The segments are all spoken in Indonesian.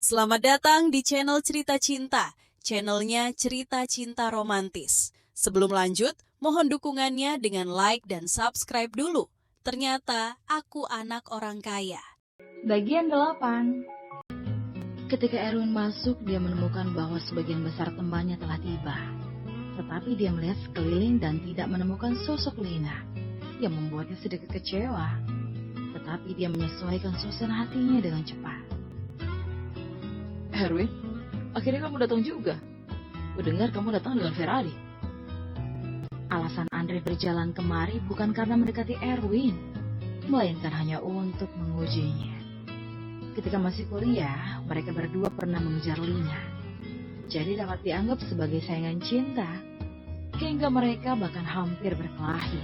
Selamat datang di channel Cerita Cinta, channelnya Cerita Cinta Romantis. Sebelum lanjut, mohon dukungannya dengan like dan subscribe dulu. Ternyata aku anak orang kaya. Bagian 8. Ketika Erwin masuk, dia menemukan bahwa sebagian besar temannya telah tiba. Tetapi dia melihat sekeliling dan tidak menemukan sosok Lina, yang membuatnya sedikit kecewa. Tetapi dia menyesuaikan suasana hatinya dengan cepat. Erwin, akhirnya kamu datang juga. Kudengar kamu datang dengan Ferrari. Alasan Andre berjalan kemari bukan karena mendekati Erwin, melainkan hanya untuk mengujinya. Ketika masih kuliah, mereka berdua pernah mengejar Lina. Jadi dapat dianggap sebagai saingan cinta, hingga mereka bahkan hampir berkelahi.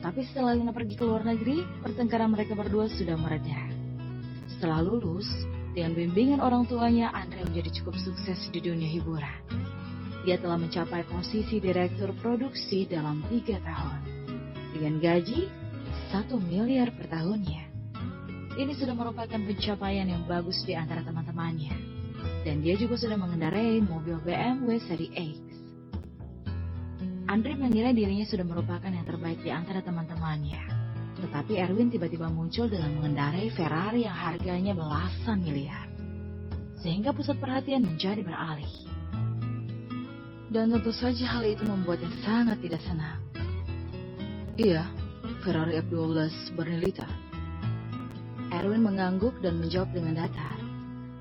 Tapi setelah Lina pergi ke luar negeri, pertengkaran mereka berdua sudah mereda. Setelah lulus, dengan bimbingan orang tuanya, Andre menjadi cukup sukses di dunia hiburan. Dia telah mencapai posisi direktur produksi dalam 3 tahun, dengan gaji 1 miliar per tahunnya. Ini sudah merupakan pencapaian yang bagus di antara teman-temannya. Dan dia juga sudah mengendarai mobil BMW seri X. Andre mengira dirinya sudah merupakan yang terbaik di antara teman-temannya. Tetapi Erwin tiba-tiba muncul dengan mengendarai Ferrari yang harganya belasan miliar. Sehingga pusat perhatian menjadi beralih. Dan tentu saja hal itu membuatnya sangat tidak senang. Iya, Ferrari F12 Bernilita. Erwin mengangguk dan menjawab dengan datar,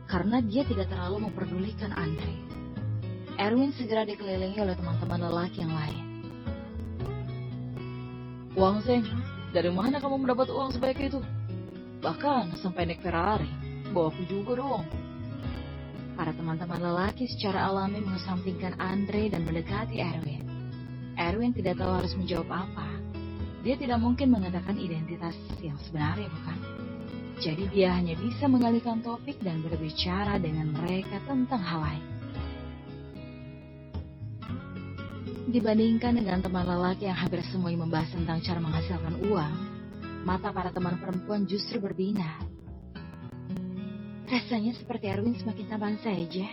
karena dia tidak terlalu memperdulikan Andre. Erwin segera dikelilingi oleh teman-teman lelaki yang lain. Wang Zeng, dari mana kamu mendapat uang sebanyak itu? Bahkan sampai naik Ferrari, bawa aku juga dong. Para teman-teman lelaki secara alami mengesampingkan Andre dan mendekati Erwin. Erwin tidak tahu harus menjawab apa. Dia tidak mungkin mengatakan identitas yang sebenarnya, bukan? Jadi dia hanya bisa mengalihkan topik dan berbicara dengan mereka tentang hal lain. Dibandingkan dengan teman lelaki yang hampir semuanya membahas tentang cara menghasilkan uang, mata para teman perempuan justru berbinar. Rasanya seperti Erwin semakin tampan saja.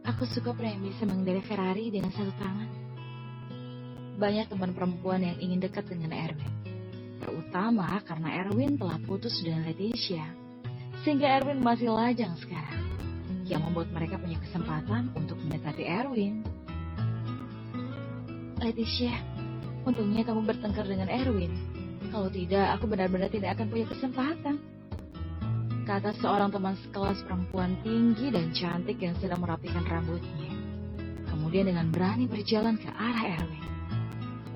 Aku suka pria yang bisa mengendarai Ferrari dengan satu tangan. Banyak teman perempuan yang ingin dekat dengan Erwin, terutama karena Erwin telah putus dengan Leticia, sehingga Erwin masih lajang sekarang, yang membuat mereka punya kesempatan untuk mendekati Erwin. Leticia, untungnya kamu bertengkar dengan Erwin. Kalau tidak, aku benar-benar tidak akan punya kesempatan, kata seorang teman sekelas perempuan tinggi dan cantik yang sedang merapikan rambutnya. Kemudian dengan berani berjalan ke arah Erwin.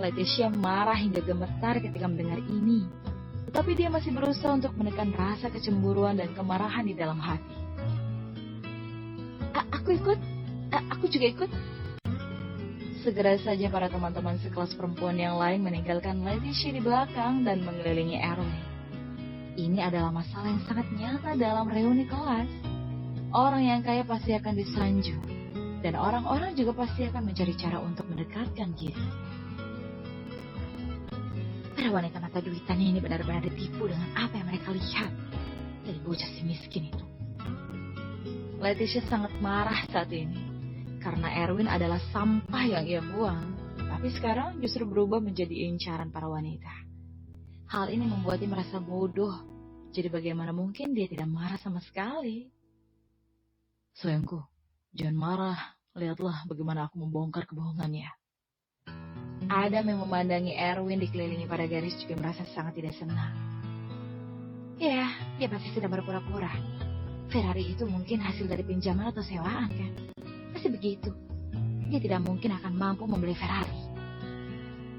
Leticia marah hingga gemetar ketika mendengar ini, tetapi dia masih berusaha untuk menekan rasa kecemburuan dan kemarahan di dalam hati. Aku juga ikut. Segera saja para teman-teman sekelas perempuan yang lain meninggalkan Leticia di belakang dan mengelilingi Erwin. Ini adalah masalah yang sangat nyata dalam reuni kelas. Orang yang kaya pasti akan disanjung, dan orang-orang juga pasti akan mencari cara untuk mendekatkan diri. Para wanita mata duitan ini benar-benar ditipu dengan apa yang mereka lihat dari bocah si miskin itu. Leticia sangat marah saat ini, karena Erwin adalah sampah yang ia buang, tapi sekarang justru berubah menjadi incaran para wanita. Hal ini membuatnya merasa bodoh, jadi bagaimana mungkin dia tidak marah sama sekali? Sayangku, jangan marah, lihatlah bagaimana aku membongkar kebohongannya. Adam yang memandangi Erwin dikelilingi pada garis juga merasa sangat tidak senang. Ya, dia pasti sedang berpura-pura. Ferrari itu mungkin hasil dari pinjaman atau sewaan, kan? Pasti begitu. Dia tidak mungkin akan mampu membeli Ferrari.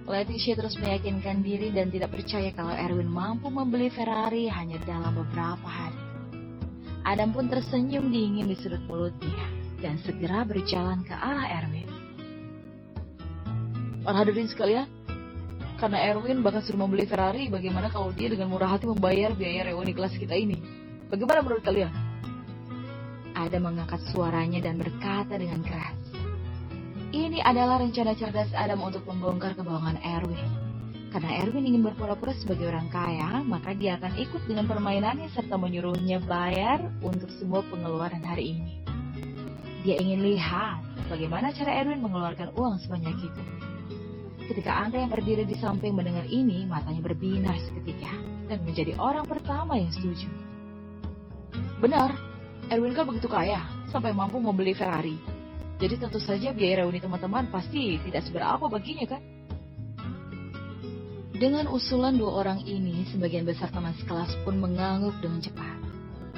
Leticia terus meyakinkan diri dan tidak percaya kalau Erwin mampu membeli Ferrari hanya dalam beberapa hari. Adam pun tersenyum dingin di sudut mulutnya dan segera berjalan ke arah Erwin. Para hadirin sekalian, karena Erwin bahkan suruh membeli Ferrari, bagaimana kalau dia dengan murah hati membayar biaya reuni kelas kita ini? Bagaimana menurut kalian? Adam mengangkat suaranya dan berkata dengan keras. Ini adalah rencana cerdas Adam untuk membongkar kebohongan Erwin. Karena Erwin ingin berpura-pura sebagai orang kaya, maka dia akan ikut dengan permainannya serta menyuruhnya bayar untuk semua pengeluaran hari ini. Dia ingin lihat bagaimana cara Erwin mengeluarkan uang sebanyak itu. Ketika Andra yang berdiri di samping mendengar ini, matanya berbinar seketika dan menjadi orang pertama yang setuju. Benar, Erwin kan begitu kaya, sampai mampu membeli Ferrari. Jadi tentu saja biaya reuni teman-teman pasti tidak seberapa baginya kan? Dengan usulan dua orang ini, sebagian besar teman sekelas pun mengangguk dengan cepat.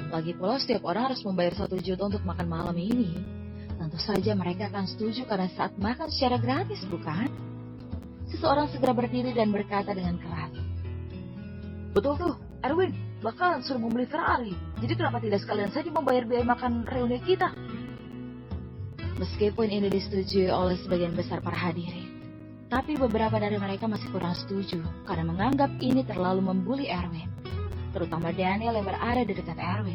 Lagi pula setiap orang harus membayar 1 juta untuk makan malam ini. Tentu saja mereka akan setuju karena saat makan secara gratis, bukan? Seseorang segera berdiri dan berkata dengan keras. Betul tuh, Erwin bakal suruh membeli Ferrari. Jadi kenapa tidak sekalian saja membayar biaya makan reuni kita? Meskipun ini disetujui oleh sebagian besar para hadirin, tapi beberapa dari mereka masih kurang setuju karena menganggap ini terlalu membuli Erwin. Terutama Daniel yang berada di dekat Erwin.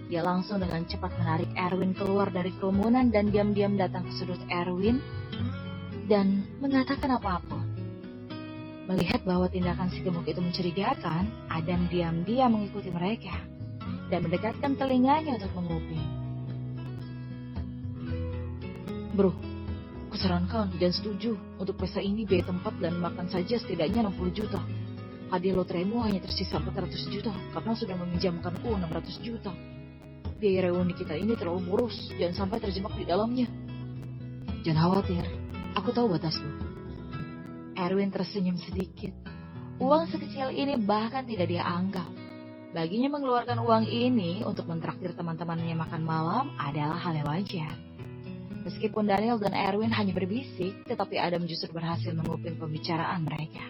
Dia langsung dengan cepat menarik Erwin keluar dari kerumunan dan diam-diam datang ke sudut Erwin dan mengatakan apapun. Melihat bahwa tindakan si gemuk itu mencurigakan, Adam diam-diam mengikuti mereka dan mendekatkan telinganya untuk menguping. Bro, kusarankan dan setuju untuk pesta ini biaya tempat dan makan saja setidaknya 60 juta. Hadiah loterimu hanya tersisa 400 juta karena sudah meminjamkanku 600 juta. Biaya reuni kita ini terlalu boros, jangan sampai terjebak di dalamnya. Jangan khawatir, aku tahu batasku. Erwin tersenyum sedikit. Uang sekecil ini bahkan tidak dia anggap. Baginya mengeluarkan uang ini untuk mentraktir teman-temannya makan malam adalah hal yang wajar. Meskipun Daniel dan Erwin hanya berbisik, tetapi Adam justru berhasil menguping pembicaraan mereka.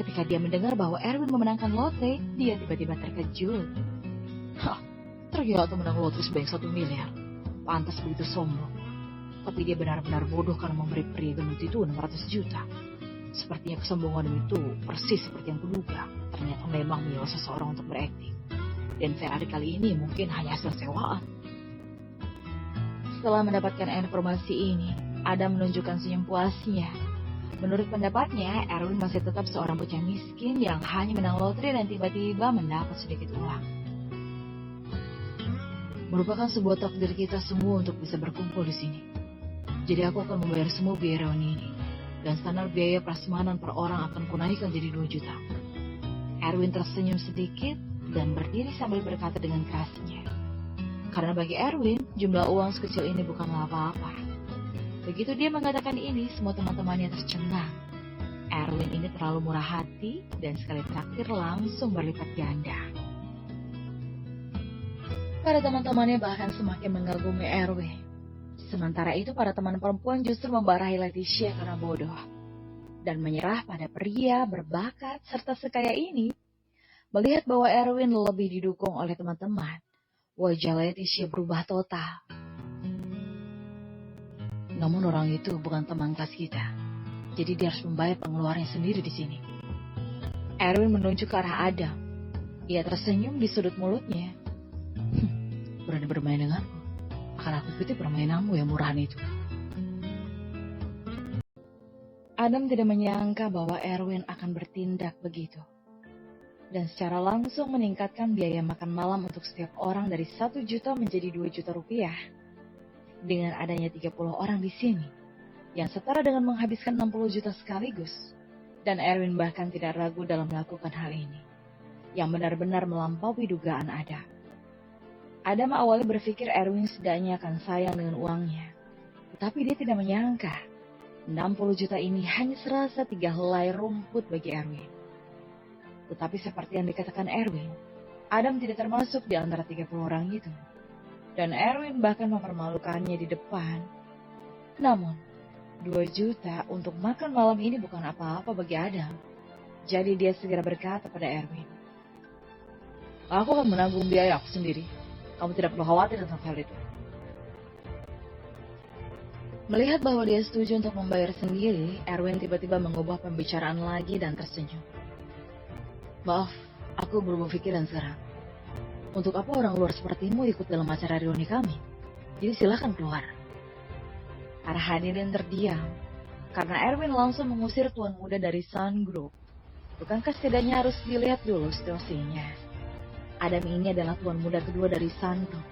Ketika dia mendengar bahwa Erwin memenangkan lotre, dia tiba-tiba terkejut. Hah, ternyata menang lotre sebanyak 1 miliar. Pantas begitu sombong. Tapi dia benar-benar bodoh karena memberi pria gendut itu 600 juta. Sepertinya kesombongan itu persis seperti yang kuduga. Ternyata memang menyewa seseorang untuk berakting. Dan Ferrari kali ini mungkin hanya hasil sewaan. Setelah mendapatkan informasi ini, Adam menunjukkan senyum puasnya. Menurut pendapatnya, Erwin masih tetap seorang bocah miskin yang hanya menang lotre dan tiba-tiba mendapat sedikit uang. Merupakan sebuah takdir kita semua untuk bisa berkumpul di sini. Jadi aku akan membayar semua biaya reuni ini. Dan standar biaya prasmanan per orang akan kunaikkan jadi 2 juta. Erwin tersenyum sedikit dan berdiri sambil berkata dengan kerasnya. Karena bagi Erwin, jumlah uang sekecil ini bukanlah apa-apa. Begitu dia mengatakan ini, semua teman-temannya tercengang. Erwin ini terlalu murah hati dan sekali traktir langsung berlipat ganda. Para teman-temannya bahkan semakin mengagumi Erwin. Sementara itu para teman perempuan justru membarahi Leticia karena bodoh. Dan menyerah pada pria berbakat serta sekaya ini. Melihat bahwa Erwin lebih didukung oleh teman-teman, wajah Leticia berubah total. Namun orang itu bukan teman kelas kita. Jadi dia harus membayar pengeluarannya sendiri di sini. Erwin menunjuk ke arah Adam. Ia tersenyum di sudut mulutnya. Berani bermain denganku. Akan aku ikuti permainanmu yang murahan itu. Adam tidak menyangka bahwa Erwin akan bertindak begitu. Dan secara langsung meningkatkan biaya makan malam untuk setiap orang dari 1 juta menjadi 2 juta rupiah. Dengan adanya 30 orang di sini, yang setara dengan menghabiskan 60 juta sekaligus. Dan Erwin bahkan tidak ragu dalam melakukan hal ini, yang benar-benar melampaui dugaan Adam. Adam awalnya berpikir Erwin setidaknya akan sayang dengan uangnya. Tetapi dia tidak menyangka, 60 juta ini hanya serasa 3 helai rumput bagi Erwin. Tetapi seperti yang dikatakan Erwin, Adam tidak termasuk di antara 30 orang itu. Dan Erwin bahkan mempermalukannya di depan. Namun, 2 juta untuk makan malam ini bukan apa-apa bagi Adam. Jadi dia segera berkata pada Erwin, aku akan menanggung biaya aku sendiri. Kamu tidak perlu khawatir tentang hal itu. Melihat bahwa dia setuju untuk membayar sendiri, Erwin tiba-tiba mengubah pembicaraan lagi dan tersenyum. Maaf, aku berubah pikiran sekarang. Untuk apa orang luar sepertimu ikut dalam acara reuni kami? Jadi silakan keluar. Para hadirin terdiam, karena Erwin langsung mengusir tuan muda dari Sun Group Bukankah setidaknya harus dilihat dulu situasinya? Adam ini adalah tuan muda kedua dari Sun Group.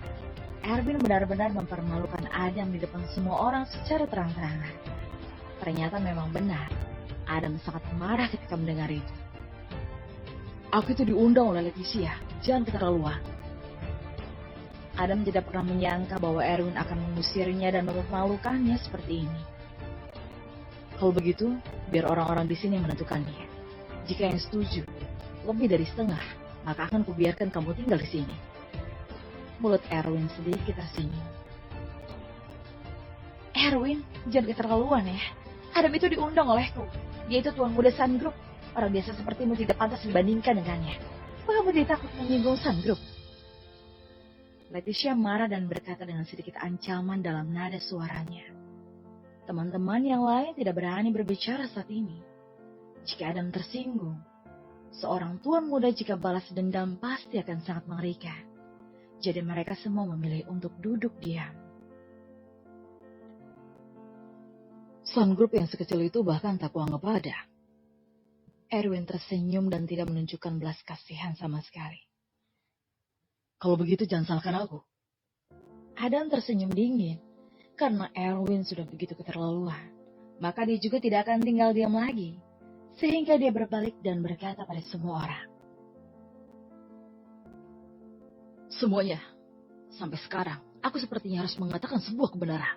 Erwin benar-benar mempermalukan Adam di depan semua orang secara terang-terangan. Ternyata memang benar. Adam sangat marah ketika mendengar itu. Aku itu diundang oleh Leticia, jangan keterlaluan. Adam tidak pernah menyangka bahwa Erwin akan mengusirnya dan mempermalukannya seperti ini. Kalau begitu, biar orang-orang di sini menentukan dia. Jika yang setuju, lebih dari setengah, maka akan kubiarkan kamu tinggal di sini. Mulut Erwin sedikit tersenyum. Erwin, jangan keterlaluan ya. Adam itu diundang olehku. Dia itu tuan muda Sun Group. Orang biasa sepertimu tidak pantas dibandingkan dengannya. Apa kamu tidak takut menyinggung Sun Group? Leticia marah dan berkata dengan sedikit ancaman dalam nada suaranya. Teman-teman yang lain tidak berani berbicara saat ini. Jika Adam tersinggung, seorang tuan muda jika balas dendam pasti akan sangat mengerikan. Jadi mereka semua memilih untuk duduk diam. Sun Group yang sekecil itu bahkan tak kuanggap ada. Erwin tersenyum dan tidak menunjukkan belas kasihan sama sekali. Kalau begitu jangan salahkan aku. Adam tersenyum dingin. Karena Erwin sudah begitu keterlaluan. Maka dia juga tidak akan tinggal diam lagi. Sehingga dia berbalik dan berkata pada semua orang. Semuanya, sampai sekarang, aku sepertinya harus mengatakan sebuah kebenaran.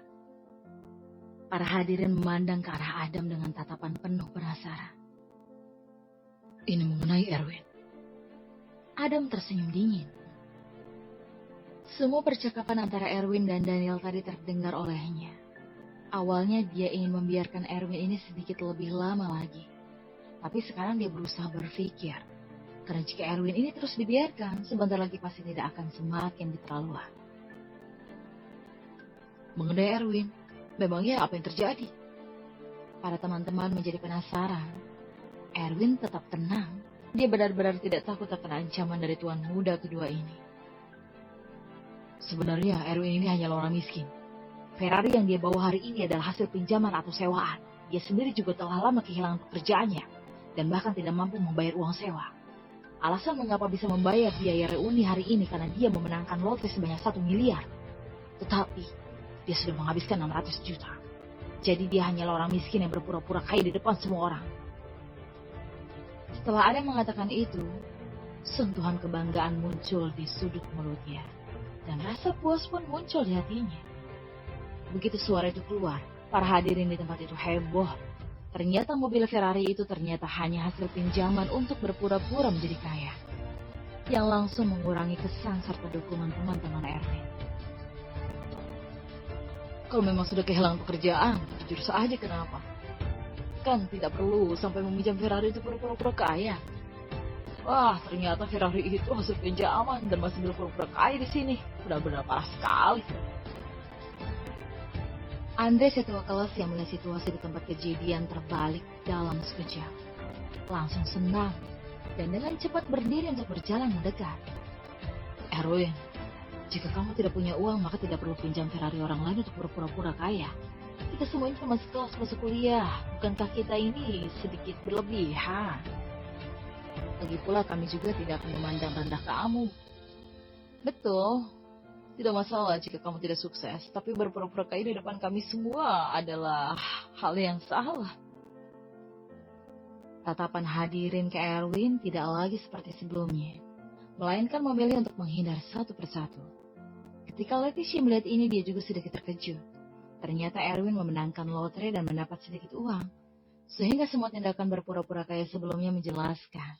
Para hadirin memandang ke arah Adam dengan tatapan penuh penasaran. Ini mengenai Erwin. Adam tersenyum dingin. Semua percakapan antara Erwin dan Daniel tadi terdengar olehnya. Awalnya dia ingin membiarkan Erwin ini sedikit lebih lama lagi. Tapi sekarang dia berusaha berpikir. Karena jika Erwin ini terus dibiarkan, sebentar lagi pasti tidak akan semakin keterlaluan. Mengenai Erwin, memangnya apa yang terjadi? Para teman-teman menjadi penasaran. Erwin tetap tenang. Dia benar-benar tidak takut akan ancaman dari tuan muda kedua ini. Sebenarnya Erwin ini hanyalah orang miskin. Ferrari yang dia bawa hari ini adalah hasil pinjaman atau sewaan. Dia sendiri juga telah lama kehilangan pekerjaannya dan bahkan tidak mampu membayar uang sewa. Alasan mengapa bisa membayar biaya reuni hari ini karena dia memenangkan lotre sebanyak 1 miliar. Tetapi dia sudah menghabiskan 600 juta. Jadi dia hanyalah orang miskin yang berpura-pura kaya di depan semua orang. Setelah Adam mengatakan itu, sentuhan kebanggaan muncul di sudut mulutnya. Dan rasa puas pun muncul di hatinya. Begitu suara itu keluar, para hadirin di tempat itu heboh. Ternyata mobil Ferrari itu ternyata hanya hasil pinjaman untuk berpura-pura menjadi kaya. Yang langsung mengurangi kesan serta dukungan teman-teman Erwin. Kalau memang sudah kehilangan pekerjaan, jujur saja kenapa. Kan tidak perlu sampai meminjam Ferrari itu berpura-pura kaya. Wah, ternyata Ferrari itu hasil pinjaman dan masih berpura-pura kaya di sini. Benar-benar parah sekali. Andre, ketua kelas yang melihat situasi di tempat kejadian terbalik dalam sekejap. Langsung senang dan dengan cepat berdiri untuk berjalan mendekat. Erwin, jika kamu tidak punya uang maka tidak perlu pinjam Ferrari orang lain untuk berpura-pura kaya. Kita semua ini masih kelas masuk kuliah. Bukankah kita ini sedikit berlebihan? Lagi pula kami juga tidak akan memandang rendah kamu. Betul. Tidak masalah jika kamu tidak sukses, tapi berpura-pura kaya di depan kami semua adalah hal yang salah. Tatapan hadirin ke Erwin tidak lagi seperti sebelumnya, melainkan memilih untuk menghindar satu persatu. Ketika Leticia melihat ini, dia juga sedikit terkejut. Ternyata Erwin memenangkan lotre dan mendapat sedikit uang, sehingga semua tindakan berpura-pura kaya sebelumnya menjelaskan.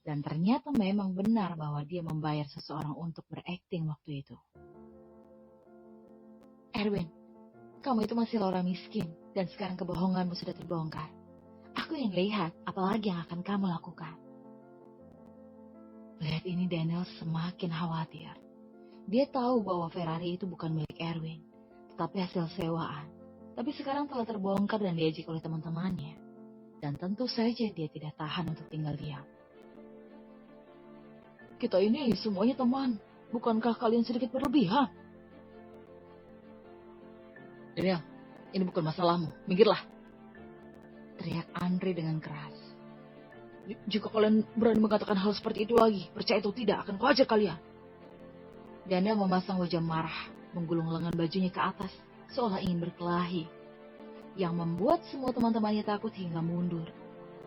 Dan ternyata memang benar bahwa dia membayar seseorang untuk berakting waktu itu. Erwin, kamu itu masih orang miskin dan sekarang kebohonganmu sudah terbongkar. Aku ingin lihat apalagi yang akan kamu lakukan. Lihat ini Daniel semakin khawatir. Dia tahu bahwa Ferrari itu bukan milik Erwin, tetapi hasil sewaan. Tapi sekarang telah terbongkar dan diajak oleh teman-temannya. Dan tentu saja dia tidak tahan untuk tinggal diam. Kita ini semuanya teman. Bukankah kalian sedikit berlebihan? Daniel, ini bukan masalahmu. Minggirlah. Teriak Andre dengan keras. Jika kalian berani mengatakan hal seperti itu lagi, percaya atau tidak, akan kuhajar kalian. Daniel memasang wajah marah, menggulung lengan bajunya ke atas, seolah ingin berkelahi. Yang membuat semua teman-temannya takut hingga mundur.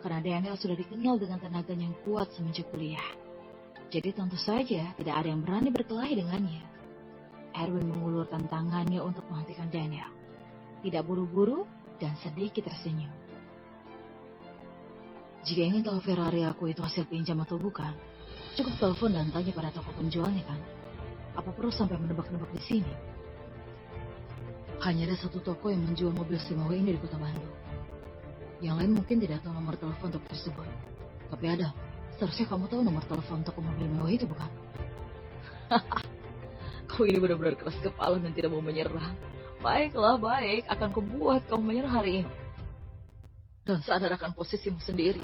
Karena Daniel sudah dikenal dengan tenaganya yang kuat semenjak kuliah. Jadi tentu saja tidak ada yang berani berkelahi dengannya. Erwin mengulurkan tangannya untuk menghentikan Daniel. Tidak buru-buru dan sedikit tersenyum. Jika ingin tahu Ferrari aku itu hasil pinjam atau bukan, cukup telepon dan tanya pada toko penjualnya kan. Apa perlu sampai menebak-nebak di sini? Hanya ada satu toko yang menjual mobil semewah ini di kota Bandung. Yang lain mungkin tidak tahu nomor telepon toko tersebut. Tapi ada, seharusnya kamu tahu nomor telepon toko mobil mewah itu bukan? Kau ini benar-benar keras kepala dan tidak mau menyerah. Baiklah, baik. Akan kubuat kamu menyerah hari ini. Dan sadarkan posisimu sendiri.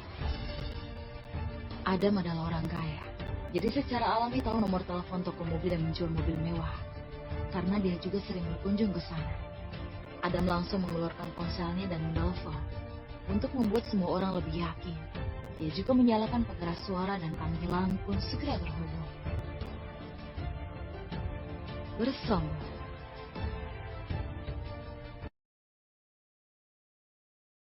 Adam adalah orang kaya. Jadi secara alami tahu nomor telepon toko mobil yang menjual mobil mewah. Karena dia juga sering berkunjung ke sana. Adam langsung mengeluarkan ponselnya dan menelpon. Untuk membuat semua orang lebih yakin. Dia juga menyalakan pengeras suara dan panggilan pun segera terhubung. Bersama